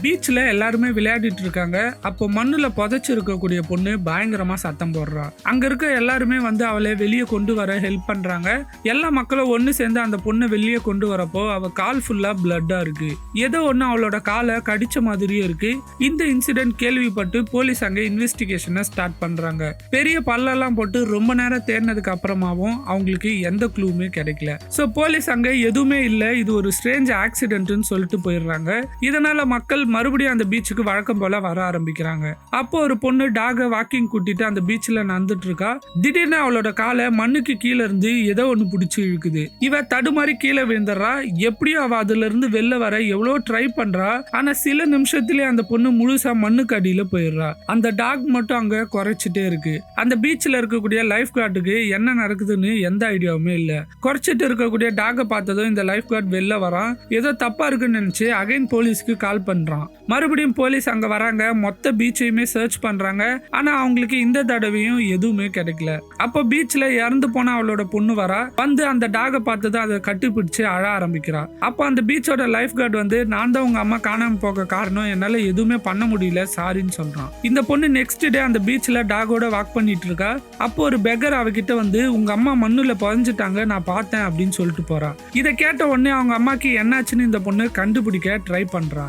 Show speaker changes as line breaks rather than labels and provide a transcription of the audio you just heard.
பீச்ல எல்லாருமே விளையாடிட்டு இருக்காங்க. அப்போ மண்ணுல புதைச்சு இருக்கக்கூடிய பொண்ணு பயங்கரமா சத்தம் போடுறா. அங்க இருக்க எல்லாருமே வந்து அவளை வெளியே கொண்டு வர ஹெல்ப் பண்றாங்க. எல்லா மக்களும் ஒண்ணு சேர்ந்து அந்த பொண்ணை வெளியே கொண்டு வரப்போ அவ கால் ஃபுல்லா பிளட்டா இருக்கு. ஏதோ ஒண்ணு அவளோட காலை கடிச்ச மாதிரியே இருக்கு. இந்த இன்சிடென்ட் கேள்விப்பட்டு போலீஸ் அங்க இன்வெஸ்டிகேஷனை ஸ்டார்ட் பண்றாங்க. பெரிய பல்லெல்லாம் போட்டு ரொம்ப நேரம் தேடினதுக்கு அப்புறமாவும் அவங்களுக்கு எந்த க்ளூமே கிடைக்கல. சோ போலீஸ் அங்க எதுவுமே இல்ல, இது ஒரு ஸ்ட்ரேஞ்ச் ஆக்சிடென்ட்னு சொல்லிட்டு போயிடுறாங்க. இதனால மக்கள் மறுபடியும் அந்த பீச்சுக்கு வழக்கம் போல வர ஆரம்பிக்கிறாங்க. அப்போ ஒரு பொண்ணு டாக வாக்கிங் கூட்டிட்டு அந்த பீச்ல நடந்துட்டு இருக்கா. திடீர்னு அவளோட காலை மண்ணுக்கு கீழே இருந்து ஏதோ ஒண்ணு பிடிச்சி இழுக்குது. இவ தடுமாறி கீழே விழுந்துடுறா. எப்படியோ அவ அதுல இருந்து வெளில வர எவ்வளவு ட்ரை பண்றா. ஆனா சில நிமிஷத்திலே அந்த பொண்ணு முழுசா மண்ணுக்கு அடியில போயிடுறா. அந்த டாக் மட்டும் அங்க குறைச்சிட்டே இருக்கு. அந்த பீச்ல இருக்கக்கூடிய லைஃப் கார்டுக்கு என்ன நடக்குதுன்னு எந்த ஐடியாவுமே இல்ல. குறைச்சிட்டு இருக்கக்கூடிய டாக பார்த்ததும் இந்த லைஃப் கார்டு வெளில வரான். ஏதோ தப்பா இருக்குன்னு நினைச்சு அகைன் போலீஸ்க்கு கால் பண்றான். மறுபடியும் போலீஸ் அங்க வராங்க. மொத்த பீச்சையுமே சர்ச் பண்றாங்க. ஆனா அவங்களுக்கு இந்த தடவையும் எதுவுமே கிடைக்கல. அப்போ பீச்ல இறந்து போன அவளோட பொண்ணு வரா. வந்து அந்த டாக பார்த்ததும் அதை கட்டிப்பிடிச்சு அழ ஆரம்பிக்கிறா. அப்போ அந்த பீச்சோட லைஃப் கார்டு வந்து நான் தான் உங்க அம்மா காணாம போக காரணம், என்னால எதுவுமே பண்ண முடியல, சாரின்னு சொல்றான். இந்த பொண்ணு நெக்ஸ்ட் டே அந்த பீச்ல டாகோட வாக் பண்ணிட்டு இருக்கா. அப்போ ஒரு பெக்கர் அவகிட்ட வந்து உங்க அம்மா மண்ணுல புதைஞ்சிட்டாங்க, நான் பார்த்தேன் அப்படின்னு சொல்லிட்டு போறா. இதை கேட்ட உடனே அவங்க அம்மாக்கு என்னாச்சுன்னு இந்த பொண்ணு கண்டுபிடிக்க ட்ரை பண்றா.